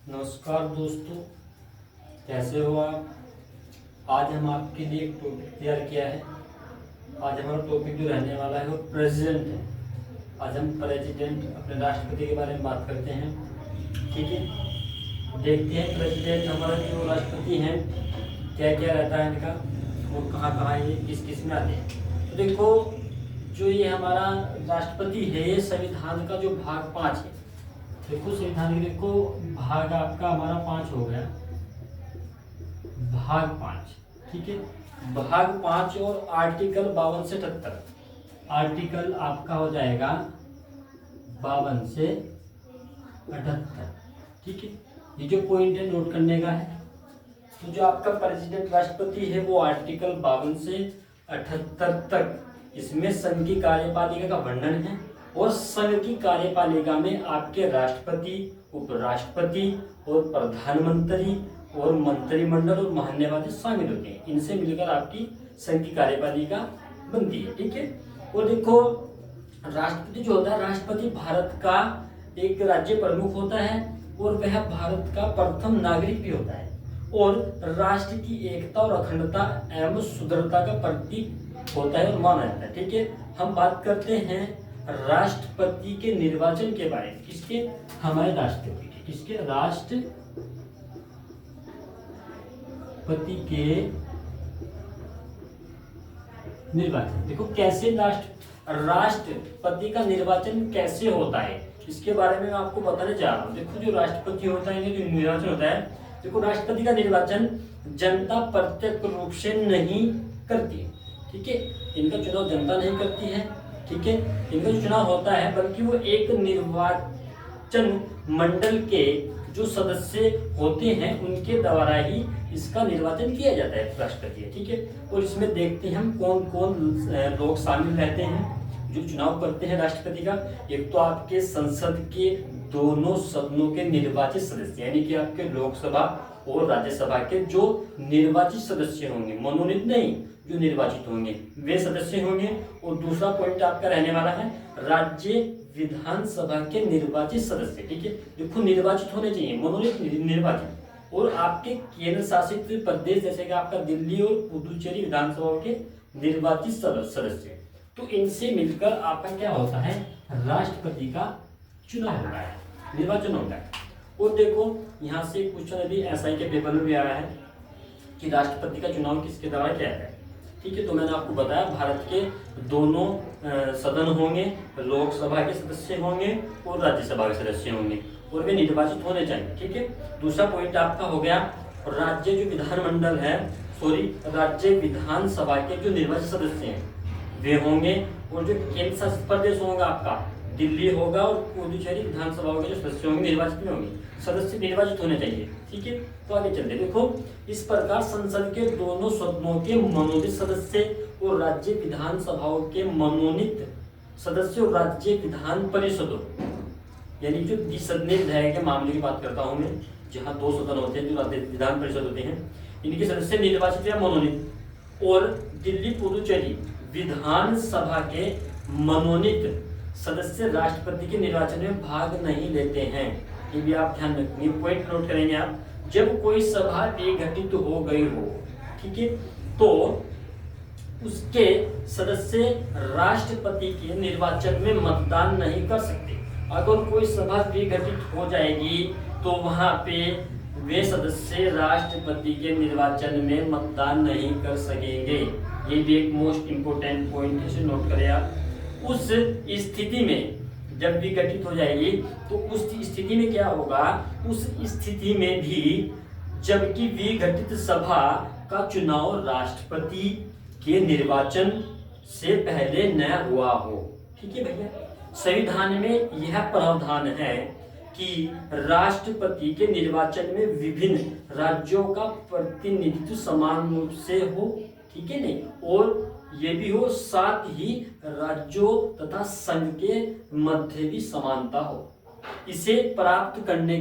नमस्कार दोस्तों, कैसे हो आप। आज हम आपके लिए एक टॉपिक तैयार किया है। आज हमारा टॉपिक जो रहने वाला है वो प्रेसिडेंट है। आज हम प्रेसिडेंट अपने राष्ट्रपति के बारे में बात करते हैं। ठीक है, देखते हैं प्रेसिडेंट हमारा जो राष्ट्रपति हैं क्या क्या रहता है इनका, वो कहाँ कहाँ ये किस किस में आते हैं। तो देखो, जो ये हमारा राष्ट्रपति है ये संविधान का जो भाग 5 है। देखो संविधान के देखो भाग आपका हमारा 5 हो गया, भाग 5। ठीक है, भाग 5 और आर्टिकल 52 से 78। आर्टिकल आपका हो जाएगा 52 से 78। ठीक है, ये जो पॉइंट है नोट करने का है। तो जो आपका प्रेसिडेंट राष्ट्रपति है वो आर्टिकल 52 से 78 तक इसमें संघ की कार्यपालिका का वर्णन है। और संघ की कार्यपालिका में आपके राष्ट्रपति, उपराष्ट्रपति और प्रधानमंत्री और मंत्रिमंडल और महान्यायवादी शामिल होते हैं। इनसे मिलकर आपकी संघ की कार्यपालिका बनती है। ठीक है, और देखो राष्ट्रपति जो होता है, राष्ट्रपति भारत का एक राज्य प्रमुख होता है और वह भारत का प्रथम नागरिक भी होता है और राष्ट्र की एकता और अखंडता एवं सुदृढ़ता का प्रतीक होता है और माना जाता है। ठीक है, हम बात करते हैं राष्ट्रपति के निर्वाचन के बारे में। किसके? हमारे राष्ट्रपति के। किसके? राष्ट्रपति के निर्वाचन। देखो कैसे राष्ट्रपति का निर्वाचन कैसे होता है, इसके बारे में मैं आपको बताने जा रहा हूँ। देखो जो राष्ट्रपति होता है, जो निर्वाचन होता है, देखो राष्ट्रपति का निर्वाचन जनता प्रत्यक्ष रूप से नहीं करती है। ठीक है, इनका चुनाव जनता नहीं करती है। ठीक है, इनका जो चुनाव होता है बल्कि वो एक निर्वाचन मंडल के जो सदस्य होते हैं उनके द्वारा ही इसका निर्वाचन किया जाता है राष्ट्रपति। ठीक है, और इसमें देखते हैं हम कौन कौन लोग शामिल रहते हैं जो चुनाव करते हैं राष्ट्रपति का। एक तो आपके संसद के दोनों सदनों के निर्वाचित सदस्य, यानी कि आपके लोकसभा और राज्यसभा के जो निर्वाचित सदस्य होंगे, मनोनीत नहीं, जो निर्वाचित होंगे वे सदस्य होंगे। और दूसरा पॉइंट आपका रहने वाला है राज्य विधानसभा के निर्वाचित सदस्य। ठीक है, देखो निर्वाचित होने चाहिए, मनोनीत निर्वाचित। और आपके केंद्र शासित प्रदेश जैसे कि आपका दिल्ली और पुदुचेरी विधानसभाओं के निर्वाचित सदस्य। तो इनसे मिलकर आपका क्या होता है, राष्ट्रपति का चुनाव होता है, निर्वाचन होता है। और देखो यहाँ से क्वेश्चन अभी एसआई के पेपर में भी आया है कि राष्ट्रपति का चुनाव किसके द्वारा किया जाता है। ठीक है, तो मैंने आपको बताया भारत के दोनों सदन होंगे, लोकसभा के सदस्य होंगे और राज्यसभा के सदस्य होंगे और वे निर्वाचित होने चाहिए। ठीक है, दूसरा पॉइंट आपका हो गया राज्य जो विधानमंडल है, राज्य विधानसभा के जो निर्वाचित सदस्य हैं वे होंगे। और जो केंद्र शासित प्रदेश होगा आपका दिल्ली होगा और पुदुचेरी विधानसभाओं के जो सदस्य होंगे निर्वाचित में होंगे, सदस्य निर्वाचित होने चाहिए। ठीक है, तो आगे चलते देखो इस प्रकार संसद के दोनों सदनों के मनोनीत सदस्य और राज्य विधानसभाओं के मनोनीत सदस्य और राज्य विधान परिषदों, यानी जो द्विसदनीय विधायक के मामले की बात करता हूं मैं, जहां 2 सदन होते हैं जो राज्य विधान परिषद होते हैं, इनके सदस्य निर्वाचित या मनोनीत। और दिल्ली पुदुचेरी विधानसभा के मनोनीत सदस्य राष्ट्रपति के निर्वाचन में भाग नहीं लेते हैं। ये भी आप ध्यान रखेंगे, पॉइंट नोट करेंगे आप। जब कोई सभा विघटित हो गई हो, ठीक है, तो उसके सदस्य राष्ट्रपति के निर्वाचन में मतदान नहीं कर सकते। अगर कोई सभा विघटित हो जाएगी तो वहां पे वे सदस्य राष्ट्रपति के निर्वाचन में मतदान नहीं कर सकेंगे। ये भी एक मोस्ट इंपोर्टेंट पॉइंट है, इसे नोट करें आप। उस स्थिति में जब विघटित हो जाएगी तो उस स्थिति में क्या होगा, उस स्थिति में भी जबकि विघटित सभा का चुनाव राष्ट्रपति के निर्वाचन से पहले न हुआ हो। ठीक है भैया, संविधान में यह प्रावधान है कि राष्ट्रपति के निर्वाचन में विभिन्न राज्यों का प्रतिनिधित्व समान रूप से हो। ठीक है नहीं, और ये भी हो साथ ही राज्यों तथा संघ के मध्य भी समानता हो। इसे प्राप्त करने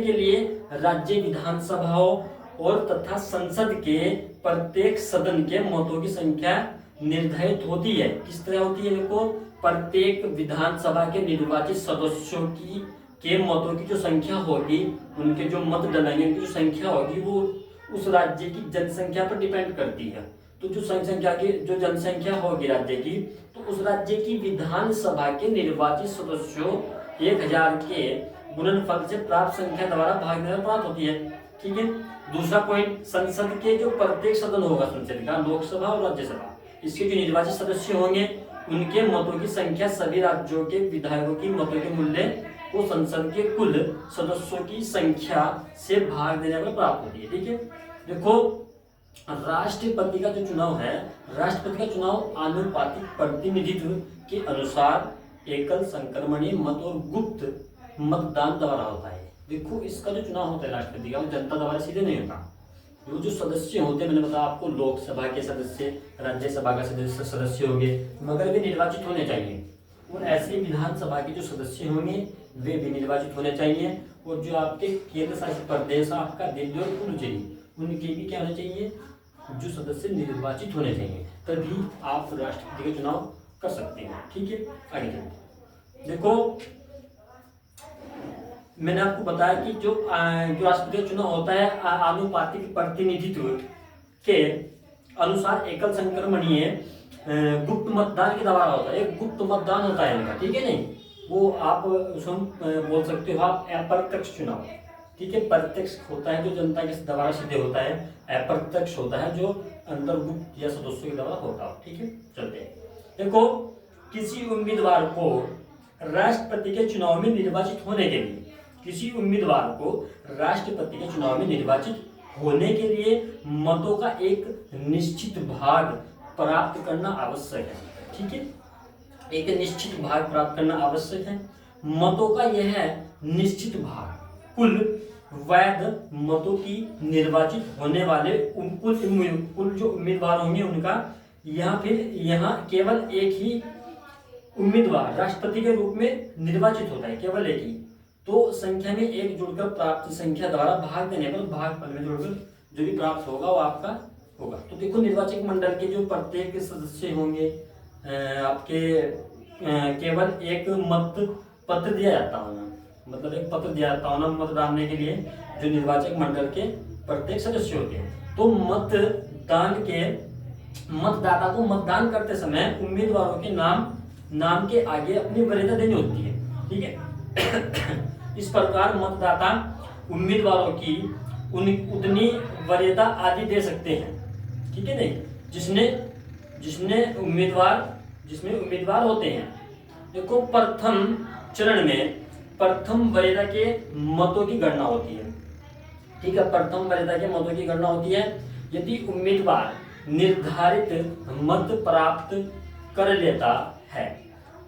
के लिए राज्य विधानसभाओं और तथा संसद के प्रत्येक सदन के मतों की संख्या निर्धारित होती है। किस तरह होती है? देखो, प्रत्येक विधानसभा के निर्वाचित सदस्यों के मतों की जो संख्या होगी, उनके जो मत डलेंगे उनकी जो संख्या होगी वो उस राज्य की जनसंख्या पर डिपेंड करती है। तो जो जनसंख्या होगी राज्य की, तो उस राज्य की विधानसभा के निर्वाचित सदस्यों 1000 के गुणनफल से प्राप्त संख्या द्वारा भाग देना प्राप्त होती है। ठीक है। दूसरा पॉइंट, संसद के जो प्रत्येक सदन होगा संसद का, लोकसभा और राज्यसभा, इसके जो निर्वाचित सदस्य होंगे उनके मतों की संख्या सभी राज्यों के विधायकों की मतों के मूल्य को संसद के कुल सदस्यों की संख्या से भाग देने पर प्राप्त होती है। ठीक है। देखो, राष्ट्रपति का जो चुनाव है, राष्ट्रपति का चुनाव आनुपातिक प्रतिनिधित्व के अनुसार एकल संक्रमणीय मत और गुप्त मतदान द्वारा होता है। देखो, इसका जो चुनाव होता है राष्ट्रपति का, वो जनता द्वारा सीधे नहीं होता। वो जो सदस्य होते हैं, मैंने बताया आपको, लोकसभा के सदस्य, राज्यसभा का सदस्य होंगे, मगर वे निर्वाचित होने चाहिए। और ऐसे विधानसभा के जो सदस्य होंगे वे भी निर्वाचित होने चाहिए। और जो आपके केंद्र शासित प्रदेश, आपका दिल्ली और पुडुचेरी, उनके भी क्या होने चाहिए, जो सदस्य निर्वाचित होने चाहिए, तभी आप राष्ट्रपति का चुनाव कर सकते हैं। ठीक है। आगे चलते, देखो मैंने आपको बताया कि जो राष्ट्रपति का चुनाव होता है आनुपातिक प्रतिनिधित्व के अनुसार एकल संक्रमणीय गुप्त मतदान के द्वारा होता है। एक गुप्त मतदान होता है इनका, ठीक है। नहीं, वो आप उसको बोल सकते हो आप अप्रत्यक्ष चुनाव। ठीक है। प्रत्यक्ष होता है जो जनता के द्वारा सीधे होता है, अप्रत्यक्ष होता है जो अंदर गुप्त या सदस्यों के द्वारा होता है। ठीक है। चलते हैं, देखो, किसी उम्मीदवार को राष्ट्रपति के चुनाव में निर्वाचित होने के लिए, किसी उम्मीदवार को राष्ट्रपति के चुनाव में निर्वाचित होने के लिए मतों का एक निश्चित भाग प्राप्त करना आवश्यक है। ठीक है। एक निश्चित भाग प्राप्त करना आवश्यक है। मतों का यह निश्चित भाग कुल वैध मतों की निर्वाचित होने वाले कुल जो उम्मीदवार होंगे उनका, या फिर यहाँ केवल एक ही उम्मीदवार राष्ट्रपति के रूप में निर्वाचित होता है, केवल एक ही, तो संख्या में एक जुड़कर प्राप्त संख्या द्वारा भाग देने पर भागफल में जुड़कर जो भी प्राप्त होगा वो आपका होगा। तो देखो, निर्वाचक मंडल के जो प्रत्येक सदस्य होंगे आपके केवल एक मत पत्र दिया जाता होना, मतलब एक पत्र दिया जाता होना मत डालने के लिए जो निर्वाचक मंडल के प्रत्येक सदस्य होते हैं। तो मतदाता को मतदान करते समय उम्मीदवारों के नाम के आगे अपनी वरीयता देनी होती है। ठीक है। इस प्रकार मतदाता उम्मीदवारों की उतनी वरीयता आदि दे सकते हैं। ठीक है। नहीं, जिसमें उम्मीदवार होते हैं। देखो, प्रथम चरण में प्रथम वरीयता के मतों की गणना होती है। ठीक है। प्रथम वरीयता के मतों की गणना होती है। यदि उम्मीदवार निर्धारित मत प्राप्त कर लेता है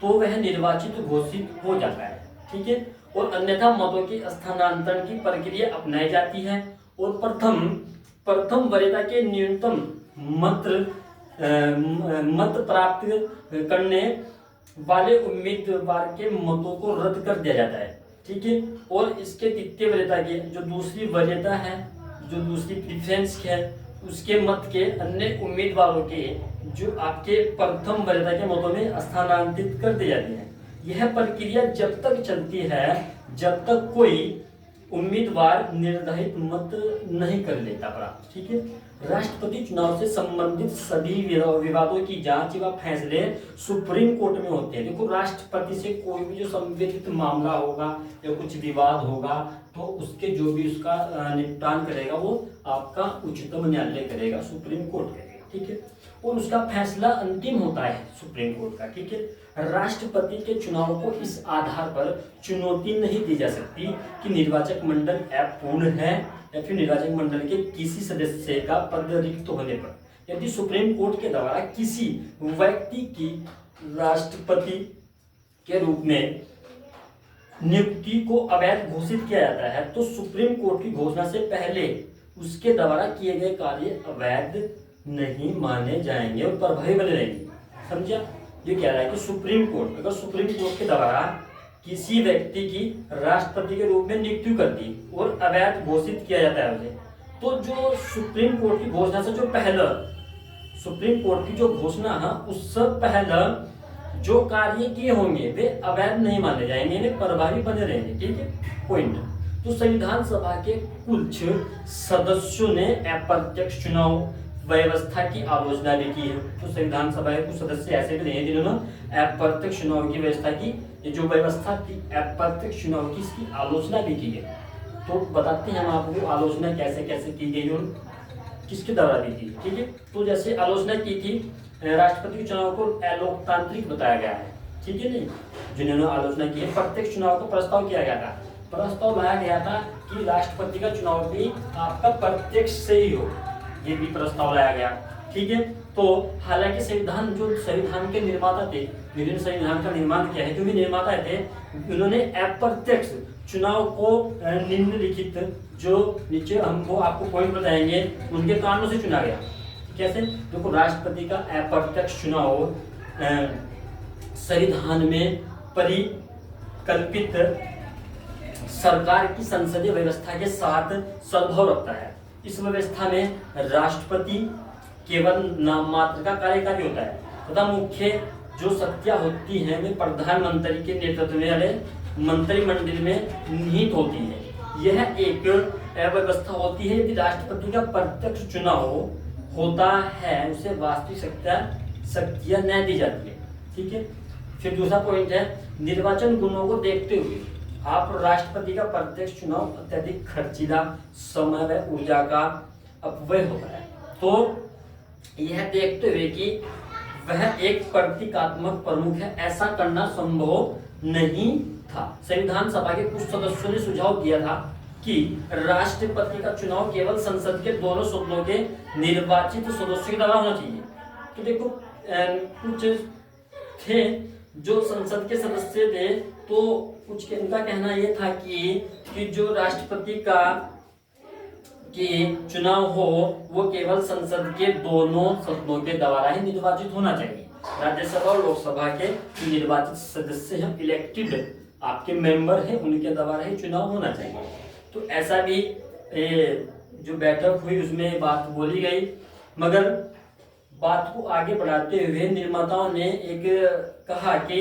तो वह निर्वाचित घोषित हो जाता है। ठीक है। और अन्यथा मतों के स्थानांतरण की प्रक्रिया अपनाई जाती है। और प्रथम वरीयता के न्यूनतम मत प्राप्त करने वाले उम्मीदवार के मतों को रद्द कर दिया जाता है। ठीक है। और इसके द्वितीय वरीयता के जो दूसरी वरीयता है, जो दूसरी प्रीफरेंस है, उसके मत के अन्य उम्मीदवारों के जो आपके प्रथम वरीयता के मतों में स्थानांतरित कर दी जाती है। यह प्रक्रिया जब तक चलती है जब तक कोई उम्मीदवार निर्धारित मत नहीं कर लेता प्राप्त। ठीक है। राष्ट्रपति चुनाव से संबंधित सभी विवादों की जांच व फैसले सुप्रीम कोर्ट में होते हैं। देखो, राष्ट्रपति से कोई भी जो संवेदित मामला होगा या कुछ विवाद होगा तो उसके जो भी उसका निपटान करेगा वो आपका उच्चतम न्यायालय करेगा, सुप्रीम कोर्ट करेगा। ठीक है। और उसका फैसला अंतिम होता है सुप्रीम कोर्ट का। ठीक है। राष्ट्रपति के चुनाव को इस आधार पर चुनौती नहीं दी जा सकती कि निर्वाचक मंडल अपूर्ण है या फिर निर्वाचक मंडल के किसी सदस्य का पद रिक्त होने पर यदि सुप्रीम कोर्ट के द्वारा किसी व्यक्ति की राष्ट्रपति के रूप में नियुक्ति को अवैध घोषित किया जाता है तो सुप्रीम कोर्ट की घोषणा से पहले उसके द्वारा किए गए कार्य अवैध नहीं माने जाएंगे और प्रभावी बने रहेंगे। समझा? ये कह रहा है कि सुप्रीम कोर्ट, अगर सुप्रीम कोर्ट के द्वारा किसी व्यक्ति की राष्ट्रपति के रूप में नियुक्ति कर दी और अवैध घोषित किया जाता है उसे, तो जो सुप्रीम कोर्ट की घोषणा से जो पहले सुप्रीम कोर्ट की जो घोषणा है उससे पहले जो कार्य किए होंगे वे अवैध नहीं माने जाएंगे, इन्हें प्रभावी बने रहेंगे। ठीक है, पॉइंट। तो संविधान सभा के कुछ सदस्यों ने अप्रत्यक्ष चुनाव व्यवस्था की आलोचना भी की है। तो संविधान सभा के कुछ सदस्य ऐसे भी रहे जिन्होंने अप्रत्यक्ष चुनाव की व्यवस्था की, ये जो व्यवस्था थी अप्रत्यक्ष चुनाव की, इसकी आलोचना भी की है। तो बताते हैं हम आपको आलोचना कैसे कैसे की गई और किसके द्वारा भी की। ठीक है, तो जैसे आलोचना की थी, राष्ट्रपति चुनाव को अलोकतांत्रिक बताया गया है। ठीक है, नहीं जिन्होंने आलोचना की है, प्रत्यक्ष चुनाव को प्रस्ताव किया गया था, प्रस्ताव लाया गया था कि राष्ट्रपति का चुनाव भी आपका प्रत्यक्ष से ही हो, ये भी प्रस्ताव लाया गया। ठीक है, तो हालांकि संविधान जो संविधान के निर्माता थे, जिन्होंने संविधान का निर्माण किया है, जो भी निर्माता थे, उन्होंने अप्रत्यक्ष चुनाव को निम्नलिखित जो नीचे हमको आपको पॉइंट बताएंगे उनके कारणों से चुना गया। कैसे? देखो, राष्ट्रपति का अप्रत्यक्ष चुनाव संविधान में परिकल्पित सरकार की संसदीय व्यवस्था के साथ सद्भाव रखता है। इस व्यवस्था में राष्ट्रपति केवल नाम मात्र का कार्यकारी होता है तथा मुख्य जो शक्तियां होती हैं वे प्रधानमंत्री के नेतृत्व वाले मंत्रिमंडल में निहित होती है। यह एक व्यवस्था होती है कि राष्ट्रपति का प्रत्यक्ष चुनाव होता है, उसे वास्तविक शक्तियां न दी जाती है। ठीक है, फिर दूसरा पॉइंट है, निर्वाचन गुणों को देखते हुए आप राष्ट्रपति का प्रत्यक्ष चुनाव अत्यधिक खर्चीला, समय व ऊर्जा का अपव्यय होता है। तो यह देखते हुए कि वह एक प्रतीकात्मक प्रमुख है, ऐसा करना संभव नहीं था। संविधान सभा के कुछ सदस्यों ने सुझाव दिया था कि राष्ट्रपति का चुनाव केवल संसद के दोनों सदनों के निर्वाचित सदस्यों के द्वारा होना चाहिए। तो देखो, कुछ थे जो संसद के सदस्य थे, तो कुछ इनका कहना यह था कि जो राष्ट्रपति का कि चुनाव हो वो केवल संसद के दोनों सदनों के द्वारा ही निर्वाचित होना चाहिए। राज्यसभा और लोकसभा के जो निर्वाचित सदस्य हैं, इलेक्टेड आपके मेंबर हैं, उनके द्वारा ही चुनाव होना चाहिए। तो ऐसा भी जो बैठक हुई उसमें बात बोली गई, मगर बात को आगे बढ़ाते हुए निर्माताओं ने एक कहा कि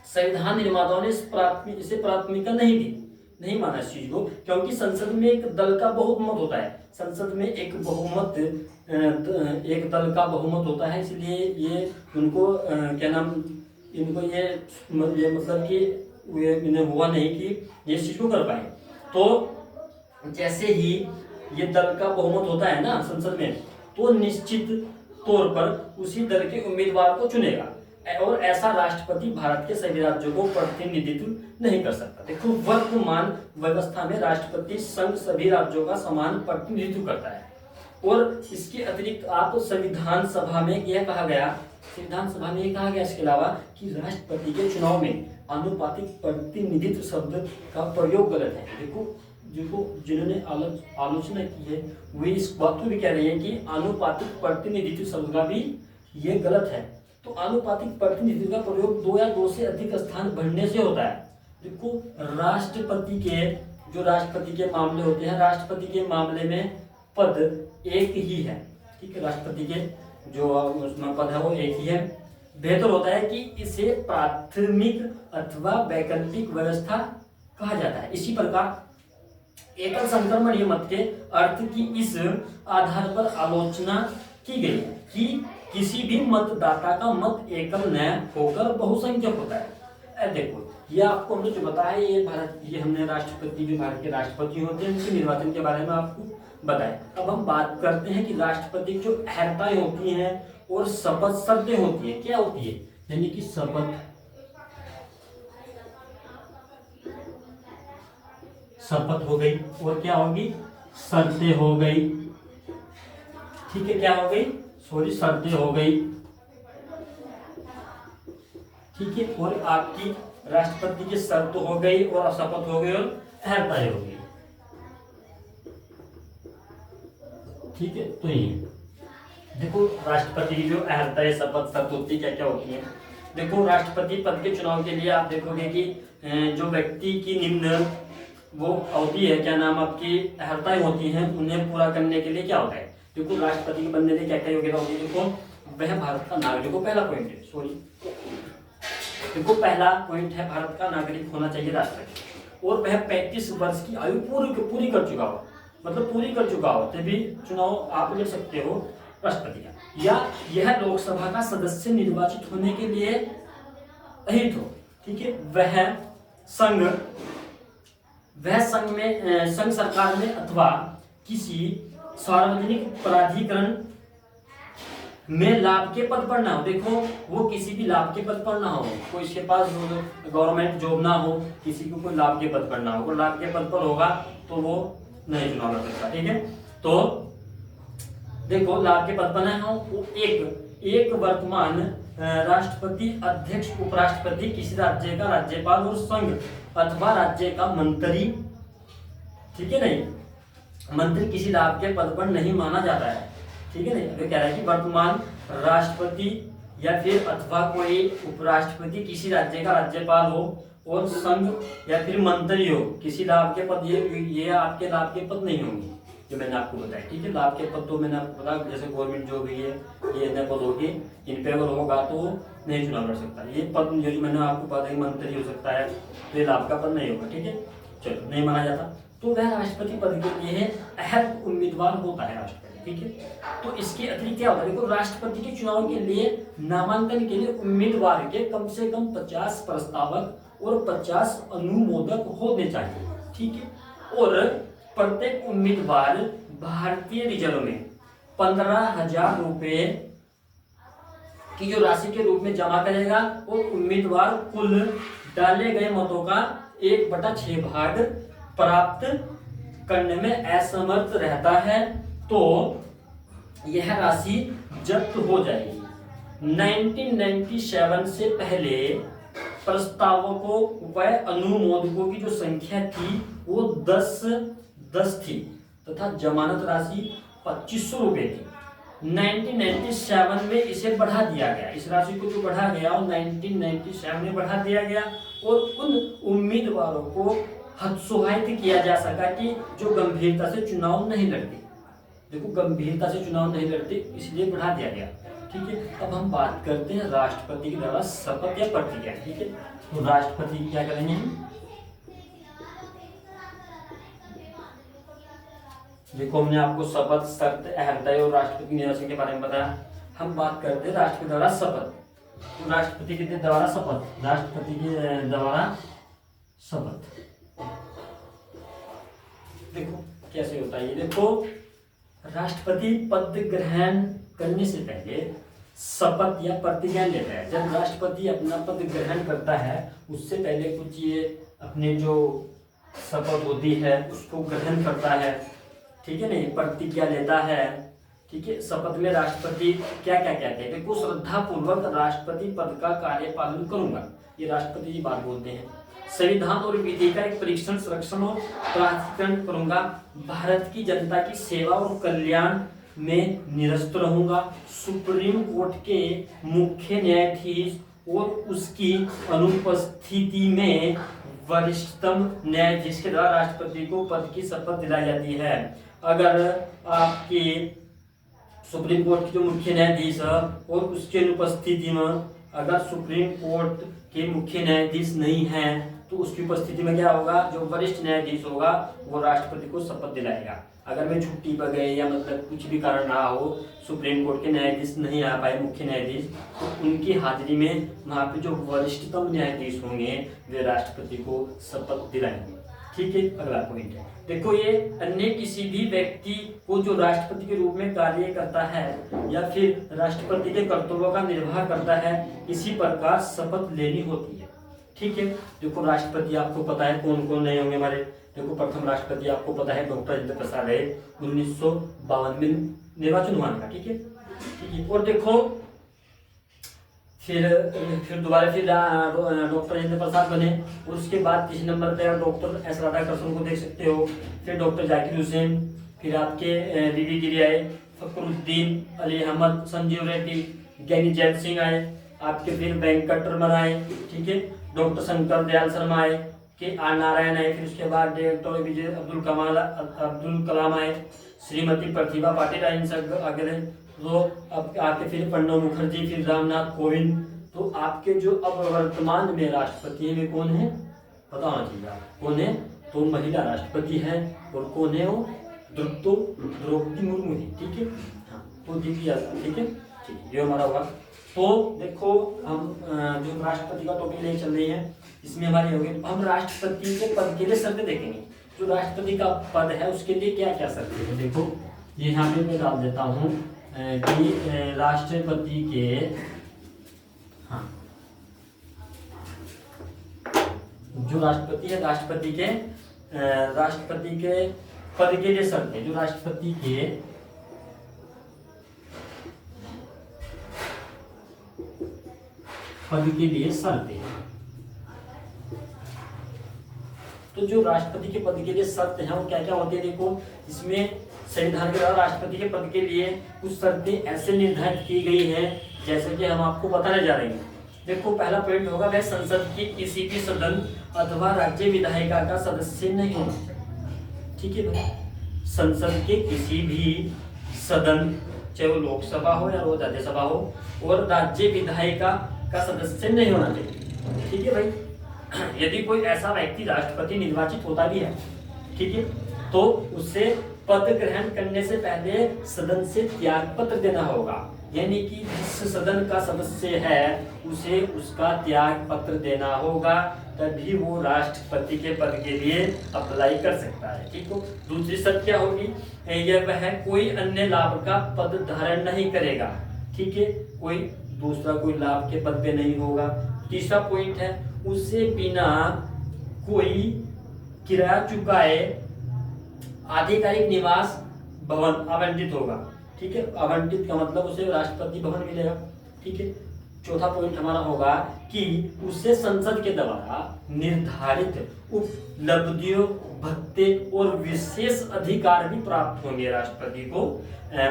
संविधान निर्माताओं ने इसे प्राथमिकता नहीं दी, नहीं माना इस चीज को, क्योंकि संसद में एक दल का बहुमत होता है। संसद में एक दल का बहुमत होता है, इसलिए ये उनको क्या नाम, इनको ये मतलब कि इन्हें हुआ नहीं कि ये चीज को कर पाए। तो जैसे ही ये दल का बहुमत होता है ना संसद में, तो निश्चित तौर पर उसी दल के उम्मीदवार को चुनेगा, और ऐसा राष्ट्रपति भारत के सभी राज्यों को प्रतिनिधित्व नहीं कर सकता। देखो, वर्तमान व्यवस्था में राष्ट्रपति संघ सभी राज्यों का समान प्रतिनिधित्व करता है। और इसके अतिरिक्त आप संविधान सभा में यह कहा गया, इसके अलावा कि राष्ट्रपति के चुनाव में आनुपातिक प्रतिनिधित्व शब्द का प्रयोग गलत है। देखो, जिन्होंने आलोचना की है वे इस बात को भी कह रहे हैं कि आनुपातिक प्रतिनिधित्व शब्द का भी ये गलत है। तो आनुपातिक प्रतिनिधित्व का प्रयोग दो या दो से अधिक स्थान भरने से होता है। देखो, राष्ट्रपति के मामले होते हैं, राष्ट्रपति के मामले में पद एक ही है। ठीक है, राष्ट्रपति के जो उसमें पद है वो एक ही है। बेहतर होता है कि इसे प्राथमिक अथवा वैकल्पिक व्यवस्था कहा जाता है। इसी प्रकार एकल संक्रमण मत के अर्थ की इस आधार पर आलोचना की गई कि किसी भी मतदाता का मत एकल न होकर बहुसंख्यक होता है। देखो, ये आपको हमने जो बताया, ये हमने राष्ट्रपति, जो भारत के राष्ट्रपति होते हैं उनके निर्वाचन के बारे में आपको बताया। अब हम बात करते हैं कि राष्ट्रपति की जो अहर्ताएं होती हैं और शपथ शर्तें होती है, क्या होती है, यानी कि शपथ हो गई और क्या होगी, शर्तें हो गई। ठीक है, क्या हो गई, शर्तें हो गई। ठीक है, और आपकी राष्ट्रपति की शर्त हो गई और शपथ हो गई और अहर्ताएं हो गई। ठीक है, तो ये देखो, राष्ट्रपति की जो अहर्ताएं शपथ शर्त होती क्या क्या होती है। देखो, राष्ट्रपति पद के चुनाव के लिए आप देखोगे कि जो व्यक्ति की निम्न वो होती है, क्या नाम, आपकी अहर्ताएं होती हैं, उन्हें पूरा करने के लिए क्या होता है। देखो, राष्ट्रपति के बनने के क्या क्या योग्यता होती है। देखो, वह भारत का नागरिक हो, पहला पॉइंट है, देखो पहला पॉइंट है भारत का नागरिक होना चाहिए राष्ट्रपति, और वह 35 वर्ष की आयु पूरी कर चुका हो, मतलब पूरी कर चुका हो तभी चुनाव आप ले सकते हो राष्ट्रपति का, या यह लोकसभा का सदस्य निर्वाचित होने के लिए अहित हो। ठीक है, संघ सरकार में अथवा किसी सार्वजनिक प्राधिकरण में लाभ के पद पर ना हो। देखो वो किसी भी लाभ के पद पर ना हो, कोई इसके पास गवर्नमेंट जॉब ना हो, किसी को कोई लाभ के पद पर ना हो, वो लाभ के पद पर होगा तो वो नहीं चुनाव लड़ सकता। ठीक है, तो देखो लाभ के पद पर ना हो, वो एक वर्तमान राष्ट्रपति, अध्यक्ष, उपराष्ट्रपति, किसी राज्य का राज्यपाल और संघ अथवा राज्य का मंत्री, ठीक है नहीं, मंत्री किसी लाभ के पद पर नहीं माना जाता है। ठीक है नहीं, अभी कह रहा है कि वर्तमान राष्ट्रपति या फिर अथवा कोई उपराष्ट्रपति किसी राज्य का राज्यपाल हो और संघ या फिर मंत्री हो, किसी लाभ के पद, ये आपके लाभ के पद नहीं होंगे जो मैंने आपको बताया। ठीक है, लाभ के पद तो मैंने आपको बताया, जैसे गवर्नमेंट जॉब है ये नए पद होगी, इन पे अगर होगा तो नहीं चुनाव लड़ सकता। ये पद जो मैंने आपको बताया मंत्री हो सकता है, तो ये लाभ का पद नहीं होगा। ठीक है, चलो नहीं माना जाता, तो वह राष्ट्रपति पद के लिए अहम उम्मीदवार होता है राष्ट्रपति। ठीक है, तो इसके अतिरिक्त क्या होता है, देखो राष्ट्रपति के चुनाव के लिए नामांकन के लिए उम्मीदवार के कम से कम 50 प्रस्तावक और 50 अनुमोदक होने चाहिए। ठीक है, और प्रत्येक उम्मीदवार भारतीय रिजर्व में 15,000 रुपए की जो राशि के रूप में जमा करेगा, और उम्मीदवार कुल डाले गए मतों का 1/6 भाग प्राप्त करने में असमर्थ रहता है तो यह राशि जब्त हो जाएगी। 1997 से पहले प्रस्तावकों व अनुमोदकों की जो संख्या थी वो 10 थी तथा जमानत राशि 2500 रुपए थी। 1997 में इसे बढ़ा दिया गया, इस राशि को जो बढ़ा गया और 1997 में बढ़ा दिया गया, और उन उम्मीदवारों को हतोत्साहित किया जा सका कि जो गंभीरता से चुनाव नहीं लड़ते। देखो गंभीरता से चुनाव नहीं लड़ते, इसलिए बढ़ा दिया गया। ठीक है, अब हम बात करते हैं राष्ट्रपति के द्वारा शपथ या प्रतिज्ञा। ठीक है, तो राष्ट्रपति क्या करेंगे हम, देखो हमने आपको शपथ, शर्त, अहर्ता और राष्ट्रपति निर्वाचन के बारे में बताया। हम बात करते हैं राष्ट्रपति द्वारा शपथ। तो राष्ट्रपति के द्वारा शपथ, राष्ट्रपति के द्वारा शपथ देखो कैसे होता है। ये देखो राष्ट्रपति पद ग्रहण करने से पहले शपथ या प्रतिज्ञा लेता है। जब राष्ट्रपति अपना पद ग्रहण करता है उससे पहले कुछ ये अपने जो शपथ होती है उसको ग्रहण करता है। ठीक है नहीं, प्रतिज्ञा लेता है। ठीक है, शपथ में राष्ट्रपति क्या क्या कहते हैं, देखो श्रद्धा पूर्वक राष्ट्रपति पद का कार्य पालन करूंगा, ये राष्ट्रपति जी बात बोलते हैं। संविधान और विधि का एक परीक्षण, संरक्षण और प्राधिकरण करूंगा। भारत की जनता की सेवा और कल्याण में निरस्त रहूंगा। सुप्रीम कोर्ट के मुख्य न्यायाधीश और उसकी अनुपस्थिति में वरिष्ठतम न्यायाधीश के द्वारा राष्ट्रपति को पद की शपथ दिलाई जाती है। अगर आपके सुप्रीम कोर्ट के जो मुख्य न्यायाधीश और उसकी अनुपस्थिति में, अगर सुप्रीम कोर्ट के मुख्य न्यायाधीश नहीं हैं तो उसकी उपस्थिति में क्या होगा, जो वरिष्ठ न्यायाधीश होगा वो राष्ट्रपति को शपथ दिलाएगा। अगर मैं छुट्टी पर गए या मतलब कुछ भी कारण रहा हो, सुप्रीम कोर्ट के न्यायाधीश नहीं आ पाए मुख्य न्यायाधीश, तो उनकी हाजिरी में वहाँ पे जो वरिष्ठतम न्यायाधीश होंगे वे राष्ट्रपति को शपथ दिलाएंगे। ठीक है, अगला पॉइंट है, देखो ये अन्य किसी भी व्यक्ति को जो राष्ट्रपति के रूप में कार्य करता है या फिर राष्ट्रपति के कर्तव्यों का निर्वाह करता है, इसी प्रकार शपथ लेनी होती है। ठीक है, देखो राष्ट्रपति आपको पता है कौन कौन नहीं होंगे हमारे। देखो प्रथम राष्ट्रपति आपको पता है डॉक्टर राजेंद्र प्रसाद है, 1952 में निर्वाचन हुआ था। ठीक है, ठीक है, और देखो फिर दोबारा फिर डॉक्टर राजेंद्र प्रसाद बने, और उसके बाद तीसरे नंबर पे डॉक्टर एस राधाकृष्णन को देख सकते हो, फिर डॉक्टर जाकिर हुसैन, फिर आपके बीबी गिरी आए, फखरुद्दीन अली अहमद, संजीव रेड्डी, ज्ञानी जैल सिंह आए, आपके फिर वेंकटरमन आए। ठीक है, डॉक्टर शंकर दयाल शर्मा आए, के आर नारायण आए, फिर उसके बाद डॉक्टर विजय अब्दुल कलाम आए, श्रीमती प्रतिभा पाटिल आए, इन सब आगे रहे। तो अब आके फिर प्रणब मुखर्जी, फिर रामनाथ कोविंद, तो आपके जो अब वर्तमान में राष्ट्रपति है वे कौन है, पता होना चाहिए आपको कौन है। तो महिला राष्ट्रपति है और कौन है वो, द्रौपदी मुर्मू है। ठीक है, हाँ तो देखिए ठीक है, ठीक है, ये हमारा हुआ। तो देखो हम जो राष्ट्रपति का टॉपिक लेके चल रहे हैं इसमें हमारी हो गई। हम राष्ट्रपति के पद के लिए शर्तें देखेंगे। जो राष्ट्रपति का पद है उसके लिए क्या क्या शर्तें हैं, देखो ये यहाँ पे मैं डाल देता हूँ कि राष्ट्रपति के, हाँ जो राष्ट्रपति है राष्ट्रपति के पद के लिए शर्तें, जो राष्ट्रपति के पद के लिए शर्तें। तो जो राष्ट्रपति के पद के लिए शर्त है वो क्या क्या होती है, देखो इसमें संविधान के द्वारा राष्ट्रपति के पद के लिए कुछ शर्तें ऐसे निर्धारित की गई हैं जैसे कि हम आपको बताने जा रहे हैं। देखो पहला पॉइंट होगा वह संसद के किसी भी सदन अथवा राज्य विधायिका का सदस्य नहीं होना चाहिए। ठीक है भाई, संसद के किसी भी सदन, चाहे वो लोकसभा हो या वो राज्यसभा हो, और राज्य विधायिका का सदस्य नहीं होना चाहिए। ठीक है भाई, यदि कोई ऐसा व्यक्ति राष्ट्रपति निर्वाचित होता भी है, ठीक है, तो उसे पद ग्रहण करने से पहले सदन से त्याग पत्र देना होगा। यानी कि जिस सदन का सदस्य है उसे उसका त्याग पत्र देना होगा, तभी वो राष्ट्रपति के पद के लिए अप्लाई कर सकता है। ठीक है, दूसरी शर्त क्या होगी, यह वह कोई अन्य लाभ का पद धारण नहीं करेगा। ठीक है, कोई दूसरा कोई लाभ के पद पे नहीं होगा। तीसरा पॉइंट है उसे बिना कोई किराया चुकाए आधिकारिक निवास भवन आवंटित होगा। ठीक है, आवंटित का मतलब उसे राष्ट्रपति भवन मिलेगा। ठीक है, चौथा पॉइंट हमारा होगा कि उसे संसद के द्वारा निर्धारित उपलब्धियों, भत्ते और विशेष अधिकार भी प्राप्त होंगे। राष्ट्रपति को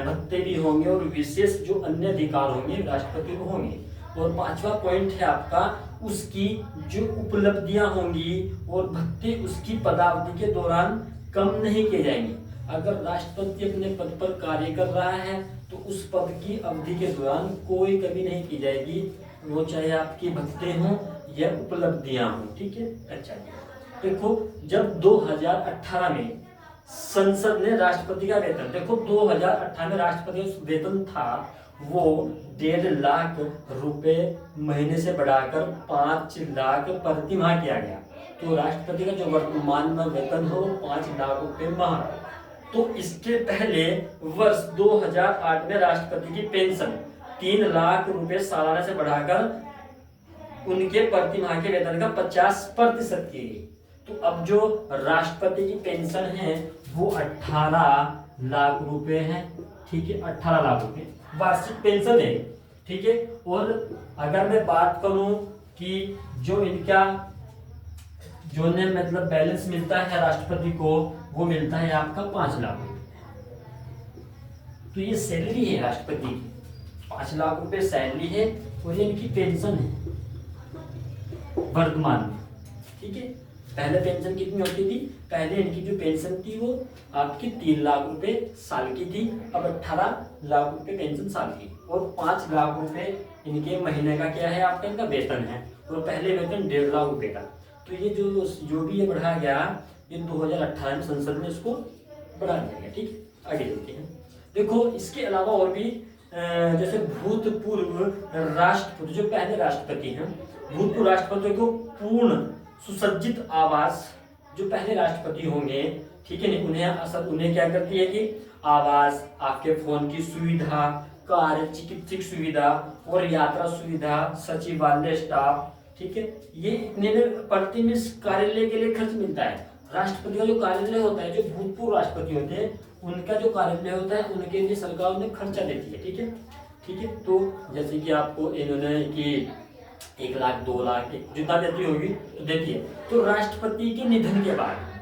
भत्ते भी होंगे और विशेष जो अन्य अधिकार होंगे राष्ट्रपति को होंगे। और पांचवा पॉइंट है आपका उसकी जो उपलब्धियां होंगी और भत्ते उसकी पदावधि के दौरान कम नहीं किए जाएंगे। अगर राष्ट्रपति अपने पद पर कार्य कर रहा है तो उस पद की अवधि के दौरान कोई कमी नहीं की जाएगी, वो चाहे आपकी भत्ते हों या उपलब्धियां हों। ठीक है, अच्छा देखो जब 2018 में संसद ने राष्ट्रपति का वेतन, देखो 2018 में राष्ट्रपति का वेतन था वो 1.5 लाख रुपए महीने से बढ़ाकर 5 लाख प्रति माह किया गया। तो राष्ट्रपति का जो वर्तमान में वेतन हो 5 लाख रुपए माह। तो इसके पहले वर्ष 2008 में राष्ट्रपति की पेंशन 3 लाख रुपए सालाना से बढ़ाकर उनके प्रति माह के वेतन का 50% की गई। तो अब जो राष्ट्रपति की पेंशन है वो 18 लाख रुपए है। ठीक है, 18 लाख रुपए वार्षिक पेंशन है। ठीक है, और अगर मैं बात करूं कि जो इनका जो ने मतलब बैलेंस मिलता है राष्ट्रपति को वो मिलता है आपका 5 लाख रुपए। तो ये सैलरी है राष्ट्रपति की, 5 लाख रुपए सैलरी है और ये इनकी पेंशन है वर्तमान में। ठीक है, पहले पेंशन कितनी होती थी, पहले इनकी जो पेंशन थी वो आपकी 3 लाख रुपए साल की थी, अब 18 लाख रुपए पेंशन साल की और 5 लाख रुपए इनके महीने का क्या है आपका इनका वेतन है। और पहले वेतन 1.5 लाख रुपए का। तो ये जो भी ये बढ़ाया गया ये 2018 में संसद ने इसको बढ़ा दिया गया। ठीक, आगे चलते हैं। देखो इसके अलावा और भी जैसे भूतपूर्व राष्ट्रपति, जो पहले राष्ट्रपति हैं, भूतपूर्व राष्ट्रपति को पूर्ण सुसज्जित आवास, जो पहले राष्ट्रपति होंगे, ठीक है नहीं, उन्हें क्या करती है कि आवास, आपके फोन की सुविधा, कार्य चिकित्सक सुविधा और यात्रा सुविधा, सचिवालय स्टाफ, ठीक है, ये इतने में प्रति में कार्यालय के लिए खर्च मिलता है। राष्ट्रपति का जो कार्यालय होता है, जो भूतपूर्व राष्ट्रपति होते हैं उनका जो कार्यालय होता है उनके लिए सरकार उन्हें खर्चा देती है। ठीक है, ठीक है, तो जैसे कि आपको इन्होंने कि 1 लाख 2 लाख जितना देती होगी तो देती है। तो राष्ट्रपति के निधन के बाद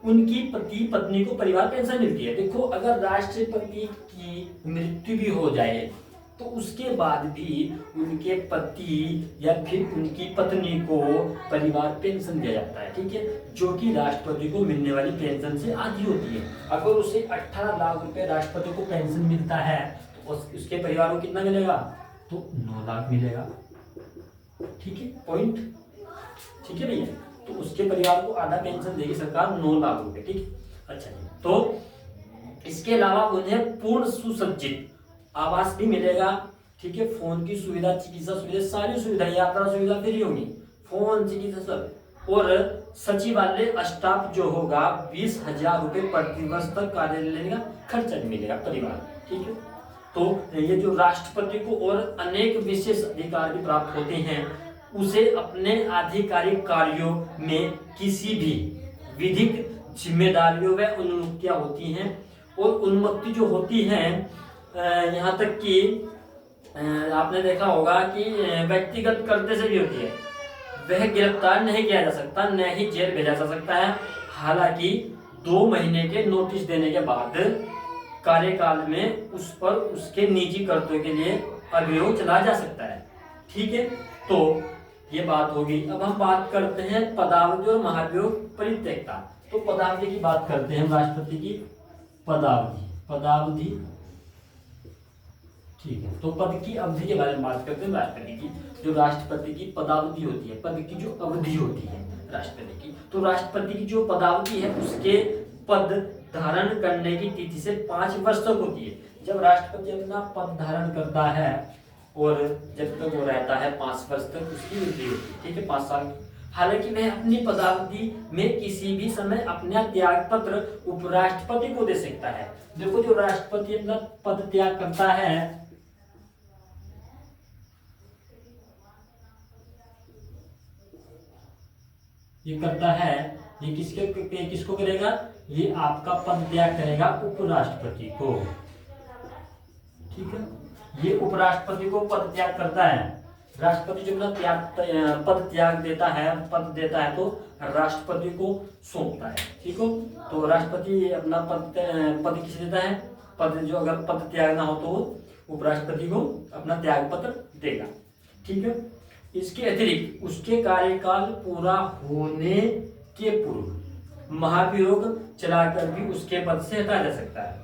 उनकी पति पत्नी को परिवार पेंशन मिलती है। देखो अगर राष्ट्रपति की मृत्यु भी हो जाए तो उसके बाद भी उनके पति या फिर उनकी पत्नी को परिवार पेंशन दिया जाता है। ठीक है, जो कि राष्ट्रपति को मिलने वाली पेंशन से आधी होती है। अगर उसे 18 लाख रुपए राष्ट्रपति को पेंशन मिलता है तो उसके परिवार को कितना मिलेगा, तो 9 लाख मिलेगा। ठीक है पॉइंट, ठीक है भैया। तो उसके परिवार को आधा पेंशन देगी सरकार 9 लाख रुपए, ठीक है। अच्छा जी, तो इसके अलावा उन्हें पूर्ण सुसज्जित आवास भी मिलेगा, ठीक है। फोन की सुविधा, चिकित्सा सुविधा, सारी सुविधा, यात्रा सुविधा फ्री होगी, फोन, चिकित्सा सब। और सचिवालय स्टाफ जो होगा 20,000 रुपए प्रति वर्ष तक कार्यालय का खर्चा भी मिलेगा परिवार, ठीक है। तो ये जो राष्ट्रपति को और अनेक विशेष अधिकार भी प्राप्त होते हैं, उसे अपने आधिकारिक कार्यों में किसी भी विधिक जिम्मेदारियों व उन्मुक्तियां होती हैं। और उन्मुक्ति जो होती है यहाँ तक कि आपने देखा होगा कि व्यक्तिगत कर्तव्य से भी होती है। वह गिरफ्तार नहीं किया जा सकता, न ही जेल भेजा जा सकता है। हालांकि 2 महीने के नोटिस देने के बाद कार्यकाल में उस पर उसके निजी कर्तव्य के लिए अभियोग चलाया जा सकता है, ठीक है। तो ये बात होगी। अब हम बात करते हैं पदावधि और महाभियोग परित्यक्ता। तो पदावधि की बात करते हैं, राष्ट्रपति की पदावधि, ठीक है। तो पद की अवधि के बारे में बात करते हैं। राष्ट्रपति की जो राष्ट्रपति की पदावधि होती है, पद की जो अवधि होती है राष्ट्रपति की, तो राष्ट्रपति की जो पदावधि है उसके पद धारण करने की तिथि से 5 वर्ष तक होती है। जब राष्ट्रपति अपना पद धारण करता है और जब तक वो रहता है 5 वर्ष तक उसकी वृद्धि होती है, ठीक है, 5 साल। हालांकि वह अपनी पदावधि में किसी भी समय अपना त्याग पत्र उपराष्ट्रपति को दे सकता है। देखो जो राष्ट्रपति अपना पद त्याग करता है, ये करता है, ये किसको करेगा, ये आपका पद त्याग करेगा उपराष्ट्रपति को, ठीक है। ये उपराष्ट्रपति को पद त्याग करता है। राष्ट्रपति जो अपना पद त्याग देता है, पद देता है तो राष्ट्रपति को सौंपता है, ठीक हो। तो राष्ट्रपति अपना पद किसे देता है, पद जो अगर पद त्याग ना हो तो उपराष्ट्रपति को अपना त्याग पत्र देगा, ठीक है। इसके अतिरिक्त उसके कार्यकाल पूरा होने के पूर्व महाभियोग चलाकर भी उसके पद से हटाया जा सकता है,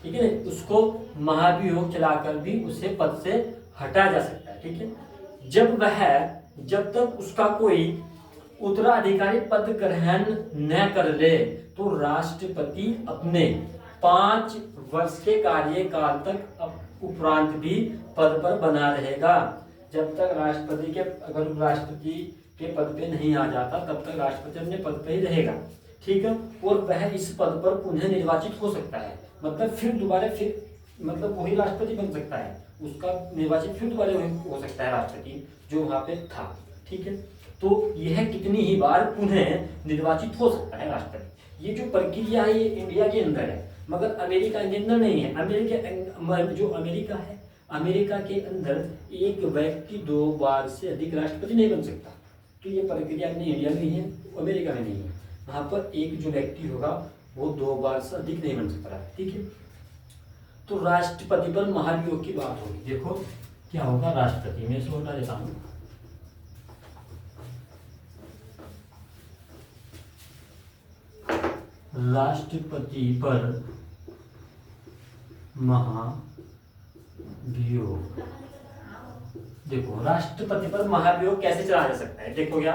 ठीक है। उसको महाभियोग चलाकर भी उसे पद से हटाया जा सकता है, ठीक है। जब तक उसका कोई उत्तराधिकारी पद ग्रहण न कर ले तो राष्ट्रपति अपने 5 वर्ष के कार्यकाल तक उपरांत भी पद पर बना रहेगा। जब तक राष्ट्रपति के अगर राष्ट्रपति के पद पे नहीं आ जाता तब तक राष्ट्रपति अपने पद पे ही रहेगा, ठीक है। और वह इस पद पर पुनः निर्वाचित हो सकता है, मतलब फिर दोबारा मतलब वही राष्ट्रपति बन सकता है, उसका निर्वाचित फिर दोबारा हो सकता है राष्ट्रपति जो वहां पे था, ठीक है। तो यह कितनी ही बार पुनः निर्वाचित हो सकता है राष्ट्रपति। ये जो प्रक्रिया है ये इंडिया के अंदर है, मगर अमेरिका के अंदर नहीं है। अमेरिका के अंदर एक व्यक्ति 2 बार से अधिक राष्ट्रपति नहीं बन सकता। तो ये प्रक्रिया अपने इंडिया में ही है, अमेरिका में नहीं है। वहां पर एक जो व्यक्ति होगा वो 2 बार से अधिक नहीं बन सकता, ठीक है। तो राष्ट्रपति पर महाभियोग की बात होगी। देखो क्या होगा, राष्ट्रपति में इसको हटा देता हूं, राष्ट्रपति पर महाभियोग। देखो राष्ट्रपति पर महाभियोग कैसे चलाया जा सकता है, देखो क्या,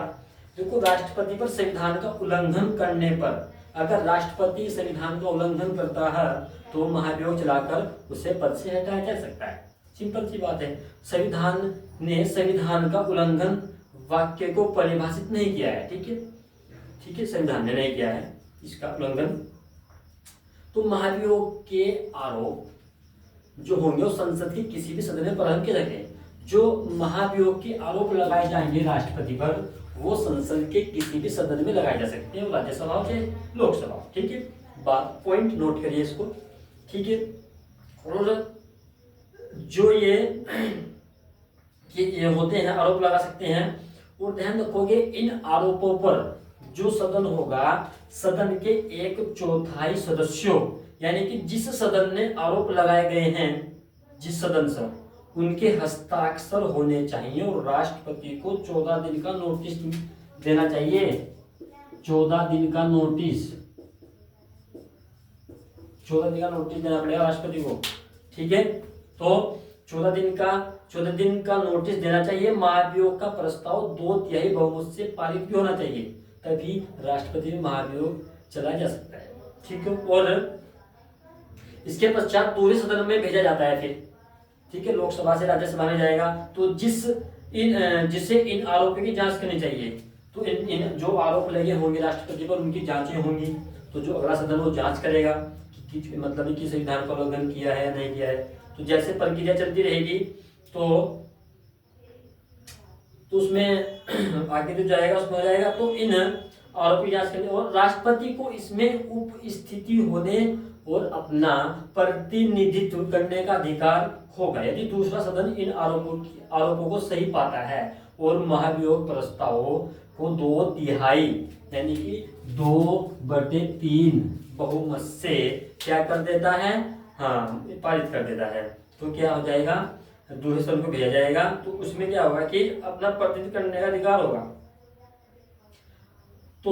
देखो राष्ट्रपति पर संविधान का उल्लंघन करने पर, अगर राष्ट्रपति संविधान का उल्लंघन करता है तो महाभियोग चलाकर उसे पद से हटाया जा सकता है। सिंपल सी बात है। संविधान ने संविधान का उल्लंघन वाक्य को परिभाषित नहीं किया है, ठीक है, ठीक है, संविधान ने नहीं किया है इसका उल्लंघन। तो महाभियोग के आरोप जो होंगे वो संसद के किसी भी सदन में प्रारंभ किए जाएंगे। जो महाभियोग के आरोप लगाए जाएंगे राष्ट्रपति पर वो संसद के किसी भी सदन में लगाए जा सकते हैं, राज्यसभा हो चाहे लोकसभा, ठीक है। बात पॉइंट नोट करिए इसको, ठीक है। और जो ये होते हैं आरोप लगा सकते हैं, और ध्यान रखोगे इन आरोपों पर जो सदन होगा, सदन के 1/4 सदस्यों यानी कि जिस सदन ने आरोप लगाए गए हैं, जिस सदन से, उनके हस्ताक्षर होने चाहिए। और राष्ट्रपति को 14 दिन का नोटिस देना चाहिए, 14 दिन का नोटिस, 14 दिन का नोटिस देना पड़ेगा राष्ट्रपति को, ठीक है। तो 14 दिन का नोटिस देना चाहिए। महाभियोग का प्रस्ताव 2/3 बहुमत से पारित भी होना चाहिए, तभी राष्ट्रपति में महाभियोग चला जा सकता है। ठीक है, और इसके पश्चात पूरे सदन में भेजा जाता है फिर। ठीक है, लोकसभा से राज्यसभा में जाएगा। तो जिसे इन आरोपों की जांच करनी चाहिए, तो इन जो आरोप लगे होंगे राष्ट्रपति पर उनकी जांचें होंगी। तो जो अगला सदन वो जांच करेगा कि मतलब किस विधान का उल्लंघन किया है या नहीं किया है। तो जैसे प्रक्रिया चलती रहेगी तो उसमें आगे जो जाएगा उसमें हो जाएगा। तो इन आरोप की जांच करने और राष्ट्रपति को इसमें उपस्थिति होने और अपना प्रतिनिधित्व करने का अधिकार होगा यदि दूसरा सदन इन आरोपों को सही पाता है और महाभियोग प्रस्तावों को 2/3 यानी कि 2/3 बहुमत से क्या कर देता है, हाँ पारित कर देता है। तो क्या हो जाएगा, दूसरे सदन को भेजा जाएगा। तो उसमें क्या होगा कि अपना प्रतिनिधित्व करने का अधिकार होगा। तो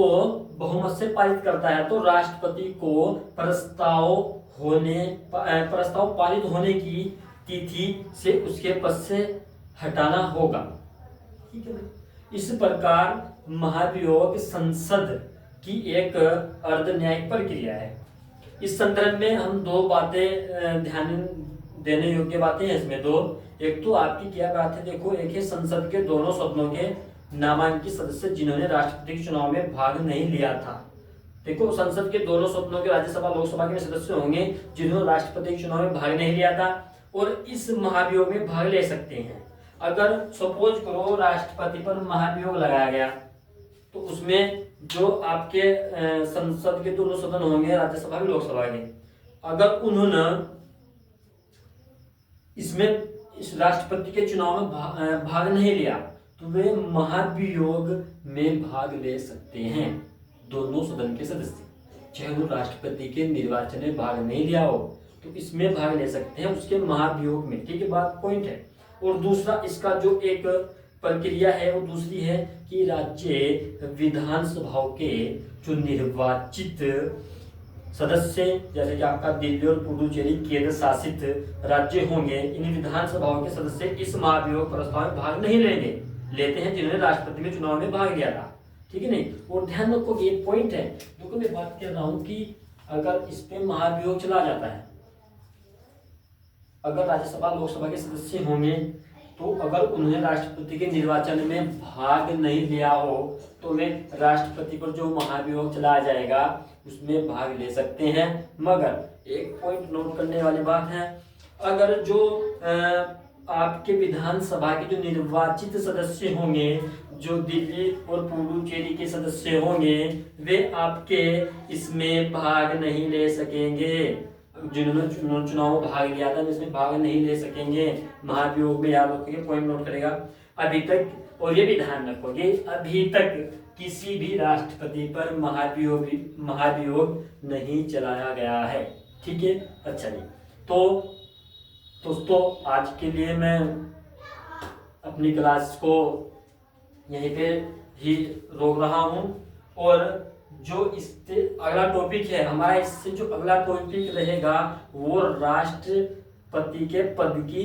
बहुमत से पारित करता है तो राष्ट्रपति को प्रस्ताव पारित होने की तिथि से उसके पद से हटाना होगा। ठीक है, इस प्रकार महाभियोग संसद की एक अर्ध न्यायिक प्रक्रिया है। इस संदर्भ में हम 2 बातें ध्यान देने योग्य बातें हैं इसमें 2। एक तो आपकी क्या बात है, देखो एक है संसद के दोनों सदनों के नामांकित सदस्य जिन्होंने राष्ट्रपति के चुनाव में भाग नहीं लिया था। देखो संसद के दोनों सदनों के राज्यसभा लोकसभा के सदस्य होंगे जिन्होंने राष्ट्रपति के चुनाव में भाग नहीं लिया था और इस महाभियोग में भाग ले सकते हैं। अगर सपोज करो राष्ट्रपति पर महाभियोग लगाया गया तो उसमें जो आपके संसद के दोनों सदन होंगे राज्यसभा के लोकसभा के, अगर उन्होंने इसमें इस राष्ट्रपति के चुनाव में भाग नहीं लिया तो वे महाभियोग में भाग ले सकते हैं। दोनों सदन के सदस्य चाहे वो राष्ट्रपति के निर्वाचन में भाग नहीं लिया हो तो इसमें भाग ले सकते हैं उसके महाभियोग में। ठीक है, बात पॉइंट है। और दूसरा इसका जो एक प्रक्रिया है वो दूसरी है कि राज्य विधानसभाओं के जो निर्वाचित सदस्य जैसे कि आपका दिल्ली और पुडुचेरी केंद्र शासित राज्य होंगे, इन विधानसभाओं के सदस्य इस महाभियोग प्रस्ताव में भाग नहीं लेते हैं जिन्होंने राष्ट्रपति में चुनाव में भाग लिया था। ठीक है नहीं, और ध्यान रखो ये पॉइंट है जो मैं बात कर रहा हूं कि अगर इस पे महाभियोग चला जाता है, अगर राज्यसभा लोकसभा के सदस्य होंगे तो अगर उन्होंने राष्ट्रपति के निर्वाचन में भाग नहीं लिया हो तो वे राष्ट्रपति पर जो महाभियोग चला जाएगा उसमें भाग ले सकते हैं। मगर एक पॉइंट नोट करने वाली बात है, अगर जो आपके विधानसभा के जो निर्वाचित सदस्य होंगे जो दिल्ली और पुडुचेरी के सदस्य होंगे वे आपके इसमें भाग नहीं ले सकेंगे। जिन्होंने चुनाव में भाग लिया था इसमें भाग नहीं ले सकेंगे महाभियोग में। याद रखोगे, पॉइंट नोट करेगा अभी तक। और ये भी ध्यान रखोगे अभी तक किसी भी राष्ट्रपति पर महाभियोग नहीं चलाया गया है। ठीक है, अच्छा जी। तो दोस्तों आज के लिए मैं अपनी क्लास को यहीं पे ही रोक रहा हूं और जो इससे अगला टॉपिक है हमारा, इससे जो अगला टॉपिक रहेगा वो राष्ट्रपति के पद की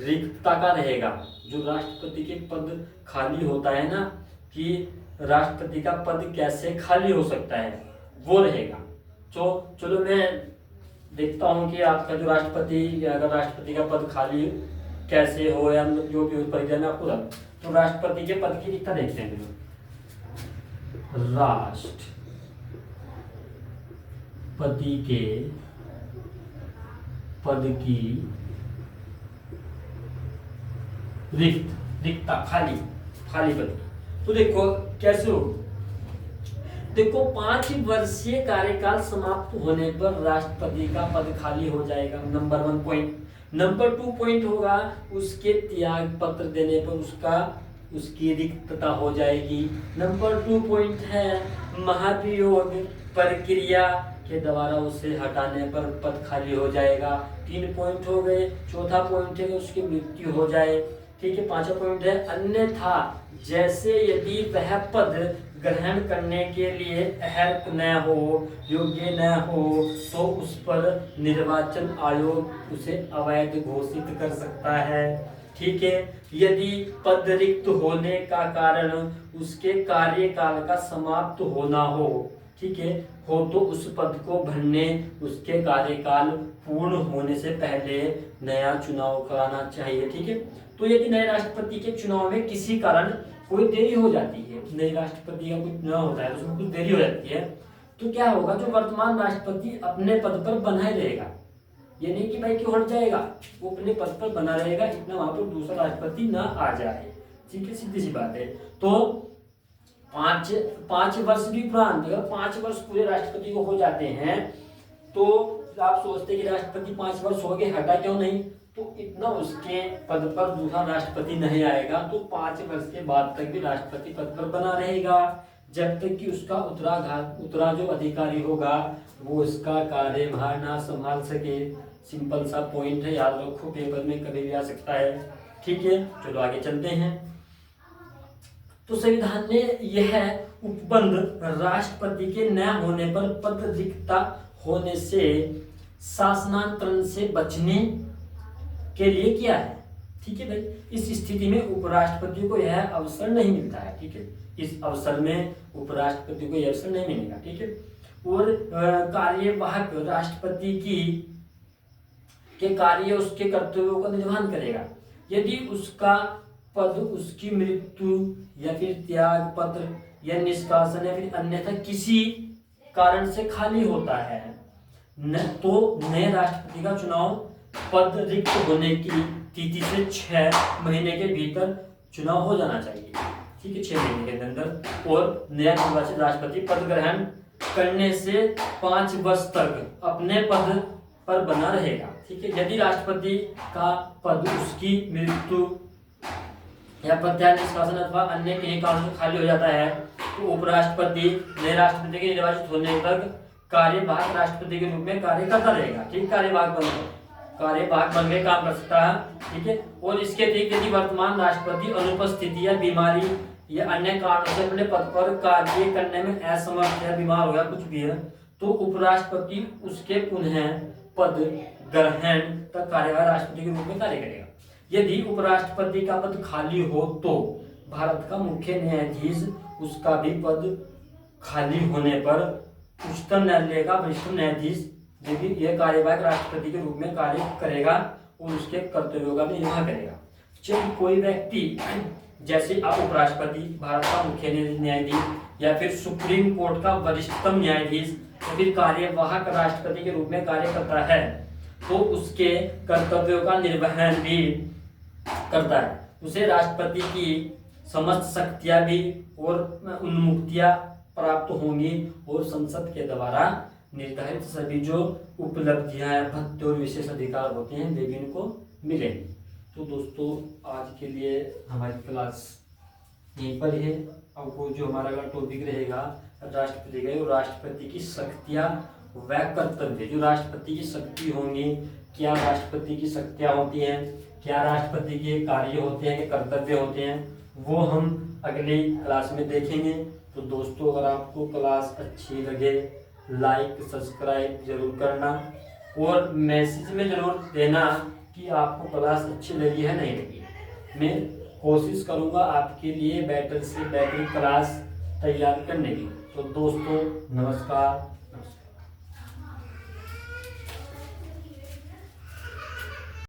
रिक्तता का रहेगा। जो राष्ट्रपति के पद खाली होता है ना, कि राष्ट्रपति का पद कैसे खाली हो सकता है वो रहेगा। तो चलो मैं देखता हूं कि आपका जो अगर राष्ट्रपति का पद खाली कैसे हो या जो भी प्रक्रिया में आपको तो राष्ट्रपति के पद की रिक्तता देखते हैं। राष्ट्रपति के पद की रिक्तता खाली पद। तो देखो कैसे हो, देखो 5 वर्षीय कार्यकाल समाप्त होने पर राष्ट्रपति का पद खाली हो जाएगा, नंबर 1 पॉइंट। नंबर 2 पॉइंट होगा उसके त्याग पत्र देने पर उसकी रिक्तता हो जाएगी। नंबर 2 पॉइंट है महाभियोग प्रक्रिया के द्वारा उसे हटाने पर पद खाली हो जाएगा। 3 पॉइंट हो गए। चौथा पॉइंट है उसकी मृत्यु हो जाए। ठीक है, 5वां पॉइंट है अन्यथा जैसे यदि वह पद ग्रहण करने के लिए अहर्क न हो, योग्य न हो, तो उस पर निर्वाचन आयोग उसे अवैध घोषित कर सकता है। ठीक है, यदि पद रिक्त होने का कारण उसके कार्यकाल का समाप्त होना हो, ठीक है, हो तो उस पद को भरने उसके कार्यकाल पूर्ण होने से पहले नया चुनाव कराना चाहिए। ठीक है, तो यदि नए राष्ट्रपति के चुनाव में किसी कारण कोई देरी हो जाती है, नए राष्ट्रपति का कुछ चुनाव होता है, उसमें कुछ देरी हो जाती है, तो क्या होगा, जो वर्तमान राष्ट्रपति अपने पद पर बना ही रहेगा, ये नहीं कि भाई क्यों हट जाएगा, वो अपने पद पर बना रहेगा, इतना वहां पर दूसरा राष्ट्रपति ना आ जाए। ठीक है, सीधी सी बात है। तो 5 वर्ष भी उपरांत अगर 5 वर्ष पूरे राष्ट्रपति को हो जाते हैं, तो आप सोचते कि राष्ट्रपति 5 वर्ष हो गए, हटा क्यों नहीं, तो इतना उसके पद पर दूसरा राष्ट्रपति नहीं आएगा, तो 5 वर्ष के बाद तक भी राष्ट्रपति पद पर बना रहेगा, जब तक कि उसका उतरा जो अधिकारी होगा वो उसका कार्यभार ना संभाल सके। सिंपल सा पॉइंट है, याद रखो, पेपर में कभी भी आ सकता है। ठीक है, चलो आगे चलते हैं। तो संविधान ने यह उपबंध राष्ट्रपति के न होने पर पद रिक्तता होने से शासनांतरण से बचने के लिए किया है। ठीक है भाई, इस स्थिति में उपराष्ट्रपति को यह अवसर नहीं मिलता है। ठीक है, इस अवसर में उपराष्ट्रपति को यह अवसर नहीं मिलेगा। ठीक है, और कार्यवाहक राष्ट्रपति के कार्य उसके कर्तव्यों का निर्वहन करेगा। यदि उसका पद उसकी मृत्यु या फिर त्याग पत्र या निष्कासन या फिर अन्यथा किसी कारण से खाली होता है तो नए राष्ट्रपति का चुनाव पद रिक्त होने की तिथि से 6 महीने के भीतर चुनाव हो जाना चाहिए। ठीक है, 6 महीने के अंदर। और नया निर्वाचित राष्ट्रपति पद ग्रहण करने से 5 वर्ष तक अपने पद पर बना रहेगा। ठीक है, यदि राष्ट्रपति का पद उसकी मृत्यु या प्रत्याहार निष्कासन अथवा अन्य कहीं कारण से खाली हो जाता है तो उपराष्ट्रपति नए राष्ट्रपति के निर्वाचित होने तक कार्यवाहक राष्ट्रपति के रूप में कार्य करता रहेगा। ठीक, कार्यवाहक बन के काम कर सकता है। ठीक है, और इसके अतिरिक्त यदि वर्तमान राष्ट्रपति अनुपस्थिति या बीमारी या अन्य कारणों से अपने पद पर कार्य करने में असमर्थ या बीमार हो गया, कुछ भी है, तो उपराष्ट्रपति उसके पुनः पद ग्रहण तक कार्यवाहक राष्ट्रपति के रूप में कार्य करेगा। यदि उपराष्ट्रपति का पद खाली हो तो भारत का मुख्य न्यायाधीश उसका भी पद खाली होने पर उच्चतम न्यायालय का वरिष्ठ न्यायाधीश यह कार्यवाहक राष्ट्रपति के रूप में कार्य करेगा और उसके कर्तव्यों का भी निर्वाह करेगा। जब कोई व्यक्ति जैसे आप उपराष्ट्रपति, भारत का मुख्य न्यायाधीश या फिर सुप्रीम कोर्ट का वरिष्ठतम न्यायाधीश या फिर कार्यवाहक राष्ट्रपति के रूप में कार्य करता है तो उसके कर्तव्यों का निर्वहन भी करता है। उसे राष्ट्रपति की समस्त शक्तियां भी और उन्मुक्तियां प्राप्त होंगी और संसद के द्वारा निर्धारित सभी जो उपलब्धियां, भत्ते और विशेष अधिकार होते हैं वे भी उनको मिलेंगे। तो दोस्तों आज के लिए हमारी क्लास यहीं पर है। अब वो जो हमारा अगला टॉपिक रहेगा राष्ट्रपति का, राष्ट्रपति की शक्तियां व कर्तव्य, जो राष्ट्रपति की शक्ति होंगी, क्या राष्ट्रपति की शक्तियां होती हैं, क्या राष्ट्रपति के कार्य होते हैं, क्या कर्तव्य होते हैं, वो हम अगली क्लास में देखेंगे। तो दोस्तों अगर आपको क्लास अच्छी लगे लाइक सब्सक्राइब जरूर करना और मैसेज में जरूर देना कि आपको क्लास अच्छी लगी है नहीं लगी। मैं कोशिश करूंगा आपके लिए बेटर से बेटर क्लास तैयार करने की। तो दोस्तों नमस्कार।